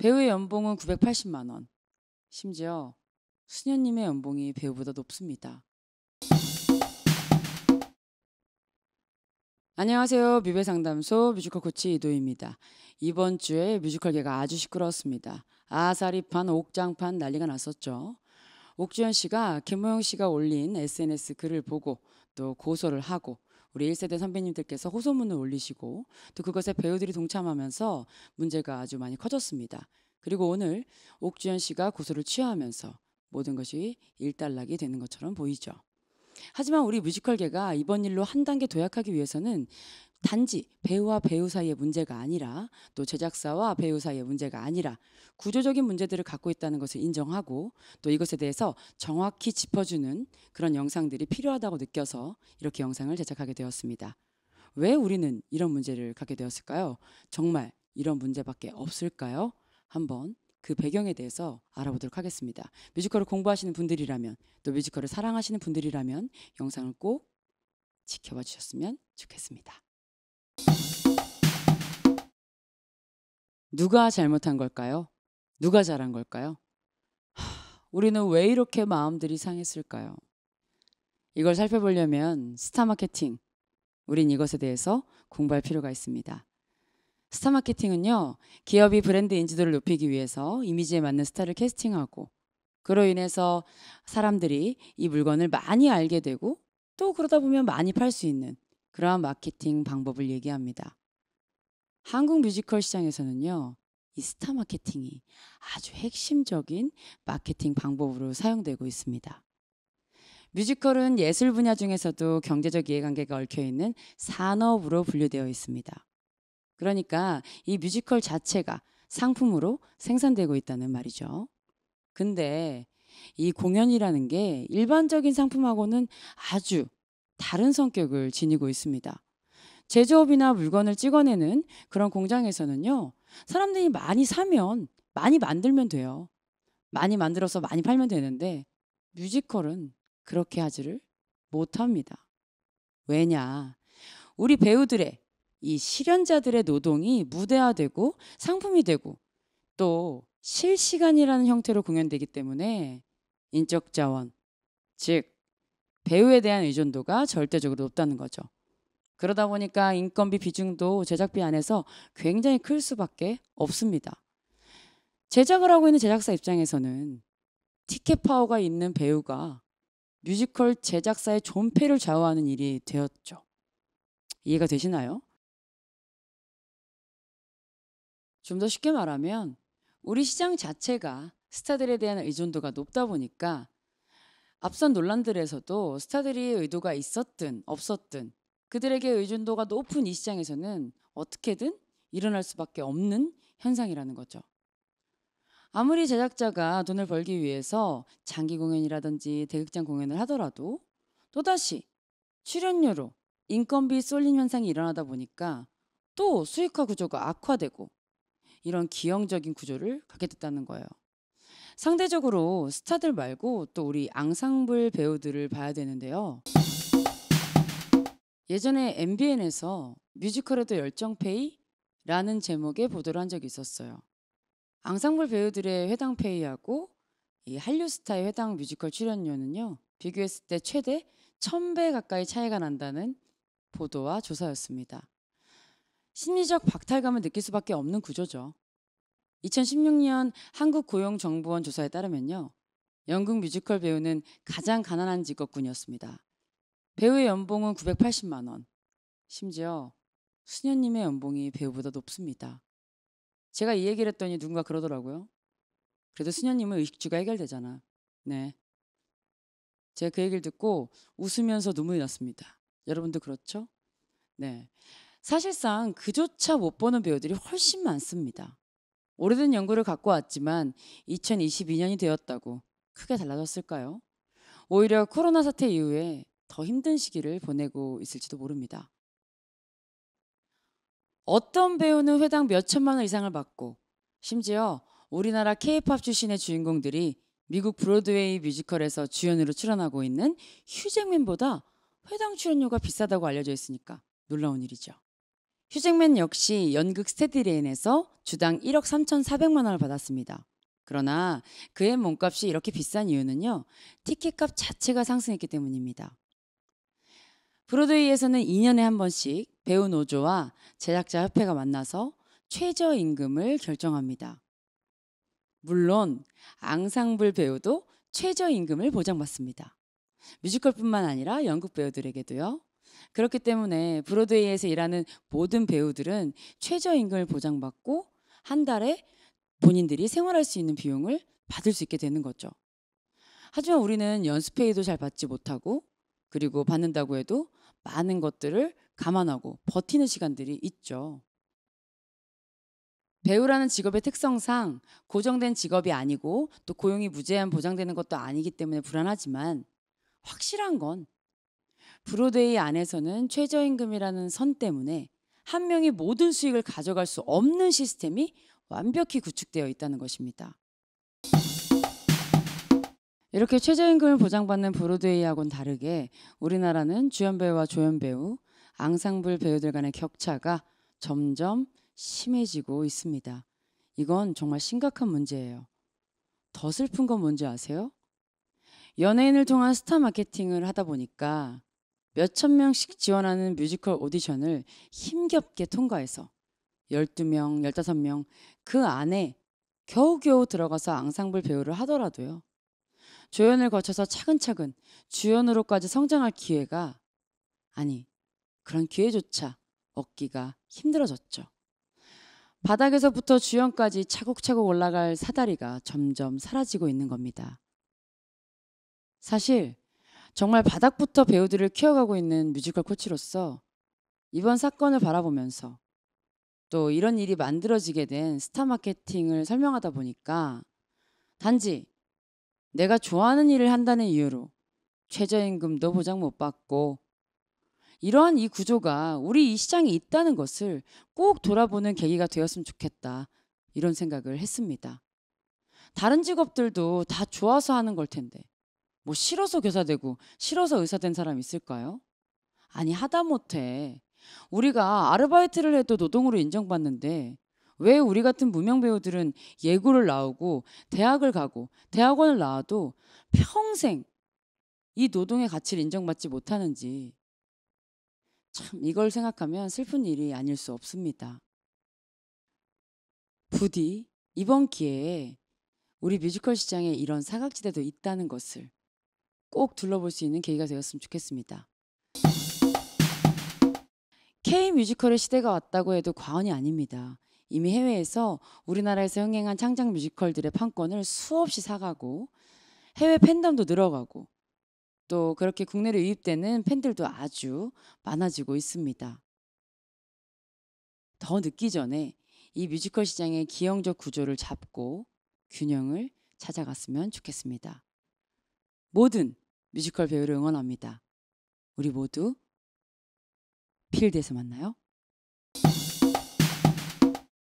배우의 연봉은 980만 원. 심지어 수녀님의 연봉이 배우보다 높습니다. 안녕하세요. 뮤베상담소 뮤지컬 코치 이도희입니다. 이번 주에 뮤지컬계가 아주 시끄러웠습니다. 아사리판, 옥장판 난리가 났었죠. 옥주현 씨가 김호영 씨가 올린 SNS 글을 보고 또 고소를 하고 우리 1세대 선배님들께서 호소문을 올리시고 또 그것에 배우들이 동참하면서 문제가 아주 많이 커졌습니다. 그리고 오늘 옥주현 씨가 고소를 취하하면서 모든 것이 일단락이 되는 것처럼 보이죠. 하지만 우리 뮤지컬계가 이번 일로 한 단계 도약하기 위해서는 단지 배우와 배우 사이의 문제가 아니라 또 제작사와 배우 사이의 문제가 아니라 구조적인 문제들을 갖고 있다는 것을 인정하고 또 이것에 대해서 정확히 짚어주는 그런 영상들이 필요하다고 느껴서 이렇게 영상을 제작하게 되었습니다. 왜 우리는 이런 문제를 갖게 되었을까요? 정말 이런 문제밖에 없을까요? 한번 그 배경에 대해서 알아보도록 하겠습니다. 뮤지컬을 공부하시는 분들이라면 또 뮤지컬을 사랑하시는 분들이라면 영상을 꼭 지켜봐 주셨으면 좋겠습니다. 누가 잘못한 걸까요? 누가 잘한 걸까요? 우리는 왜 이렇게 마음들이 상했을까요? 이걸 살펴보려면 스타 마케팅, 우린 이것에 대해서 공부할 필요가 있습니다. 스타 마케팅은요, 기업이 브랜드 인지도를 높이기 위해서 이미지에 맞는 스타를 캐스팅하고 그로 인해서 사람들이 이 물건을 많이 알게 되고 또 그러다 보면 많이 팔 수 있는 그러한 마케팅 방법을 얘기합니다. 한국 뮤지컬 시장에서는요, 이 스타 마케팅이 아주 핵심적인 마케팅 방법으로 사용되고 있습니다. 뮤지컬은 예술 분야 중에서도 경제적 이해관계가 얽혀있는 산업으로 분류되어 있습니다. 그러니까 이 뮤지컬 자체가 상품으로 생산되고 있다는 말이죠. 근데 이 공연이라는 게 일반적인 상품하고는 아주 다른 성격을 지니고 있습니다. 제조업이나 물건을 찍어내는 그런 공장에서는요, 사람들이 많이 사면 많이 만들면 돼요. 많이 만들어서 많이 팔면 되는데 뮤지컬은 그렇게 하지를 못합니다. 왜냐? 우리 배우들의 이 실현자들의 노동이 무대화되고 상품이 되고 또 실시간이라는 형태로 공연되기 때문에 인적 자원, 즉 배우에 대한 의존도가 절대적으로 높다는 거죠. 그러다 보니까 인건비 비중도 제작비 안에서 굉장히 클 수밖에 없습니다. 제작을 하고 있는 제작사 입장에서는 티켓 파워가 있는 배우가 뮤지컬 제작사의 존폐를 좌우하는 일이 되었죠. 이해가 되시나요? 좀 더 쉽게 말하면 우리 시장 자체가 스타들에 대한 의존도가 높다 보니까 앞선 논란들에서도 스타들이 의도가 있었든 없었든 그들에게 의존도가 높은 이 시장에서는 어떻게든 일어날 수밖에 없는 현상이라는 거죠. 아무리 제작자가 돈을 벌기 위해서 장기 공연이라든지 대극장 공연을 하더라도 또다시 출연료로 인건비 쏠림 현상이 일어나다 보니까 또 수익화 구조가 악화되고 이런 기형적인 구조를 갖게 됐다는 거예요. 상대적으로 스타들 말고 또 우리 앙상블 배우들을 봐야 되는데요. 예전에 MBN에서 뮤지컬에도 열정페이라는 제목의 보도를 한 적이 있었어요. 앙상블 배우들의 회당 페이하고 이 한류 스타의 회당 뮤지컬 출연료는요, 비교했을 때 최대 1000배 가까이 차이가 난다는 보도와 조사였습니다. 심리적 박탈감을 느낄 수밖에 없는 구조죠. 2016년 한국고용정보원 조사에 따르면요, 연극 뮤지컬 배우는 가장 가난한 직업군이었습니다. 배우의 연봉은 980만 원. 심지어 수녀님의 연봉이 배우보다 높습니다. 제가 이 얘기를 했더니 누군가 그러더라고요. 그래도 수녀님은 의식주가 해결되잖아. 네. 제가 그 얘기를 듣고 웃으면서 눈물이 났습니다. 여러분도 그렇죠? 네. 사실상 그조차 못 버는 배우들이 훨씬 많습니다. 오래된 연구를 갖고 왔지만 2022년이 되었다고 크게 달라졌을까요? 오히려 코로나 사태 이후에 더 힘든 시기를 보내고 있을지도 모릅니다. 어떤 배우는 회당 몇 천만 원 이상을 받고 심지어 우리나라 K-팝 출신의 주인공들이 미국 브로드웨이 뮤지컬에서 주연으로 출연하고 있는 휴잭맨보다 회당 출연료가 비싸다고 알려져 있으니까 놀라운 일이죠. 휴잭맨 역시 연극 스테디레인에서 주당 1억 3,400만 원을 받았습니다. 그러나 그의 몸값이 이렇게 비싼 이유는요. 티켓값 자체가 상승했기 때문입니다. 브로드웨이에서는 2년에 한 번씩 배우 노조와 제작자 협회가 만나서 최저임금을 결정합니다. 물론 앙상블 배우도 최저임금을 보장받습니다. 뮤지컬뿐만 아니라 연극 배우들에게도요. 그렇기 때문에 브로드웨이에서 일하는 모든 배우들은 최저임금을 보장받고 한 달에 본인들이 생활할 수 있는 비용을 받을 수 있게 되는 거죠. 하지만 우리는 연습회의도 잘 받지 못하고 그리고 받는다고 해도 많은 것들을 감안하고 버티는 시간들이 있죠. 배우라는 직업의 특성상 고정된 직업이 아니고 또 고용이 무제한 보장되는 것도 아니기 때문에 불안하지만 확실한 건 브로드웨이 안에서는 최저임금이라는 선 때문에 한 명이 모든 수익을 가져갈 수 없는 시스템이 완벽히 구축되어 있다는 것입니다. 이렇게 최저임금을 보장받는 브로드웨이하고는 다르게 우리나라는 주연 배우와 조연 배우, 앙상블 배우들 간의 격차가 점점 심해지고 있습니다. 이건 정말 심각한 문제예요. 더 슬픈 건 뭔지 아세요? 연예인을 통한 스타 마케팅을 하다 보니까 몇천 명씩 지원하는 뮤지컬 오디션을 힘겹게 통과해서 12명, 15명 그 안에 겨우겨우 들어가서 앙상블 배우를 하더라도요. 조연을 거쳐서 차근차근 주연으로까지 성장할 기회가 그런 기회조차 얻기가 힘들어졌죠. 바닥에서부터 주연까지 차곡차곡 올라갈 사다리가 점점 사라지고 있는 겁니다. 사실 정말 바닥부터 배우들을 키워가고 있는 뮤지컬 코치로서 이번 사건을 바라보면서 또 이런 일이 만들어지게 된 스타 마케팅을 설명하다 보니까 단지 내가 좋아하는 일을 한다는 이유로 최저임금도 보장 못 받고 이러한 이 구조가 우리 이 시장에 있다는 것을 꼭 돌아보는 계기가 되었으면 좋겠다. 이런 생각을 했습니다. 다른 직업들도 다 좋아서 하는 걸 텐데 뭐 싫어서 교사 되고 싫어서 의사 된 사람 있을까요? 아니 하다못해 우리가 아르바이트를 해도 노동으로 인정받는데 왜 우리 같은 무명 배우들은 예고를 나오고 대학을 가고 대학원을 나와도 평생 이 노동의 가치를 인정받지 못하는지 참 이걸 생각하면 슬픈 일이 아닐 수 없습니다. 부디 이번 기회에 우리 뮤지컬 시장에 이런 사각지대도 있다는 것을 꼭 둘러볼 수 있는 계기가 되었으면 좋겠습니다. K-뮤지컬의 시대가 왔다고 해도 과언이 아닙니다. 이미 해외에서 우리나라에서 흥행한 창작 뮤지컬들의 판권을 수없이 사가고 해외 팬덤도 늘어가고 또 그렇게 국내로 유입되는 팬들도 아주 많아지고 있습니다. 더 늦기 전에 이 뮤지컬 시장의 기형적 구조를 잡고 균형을 찾아갔으면 좋겠습니다. 모든 뮤지컬 배우를 응원합니다. 우리 모두 필드에서 만나요.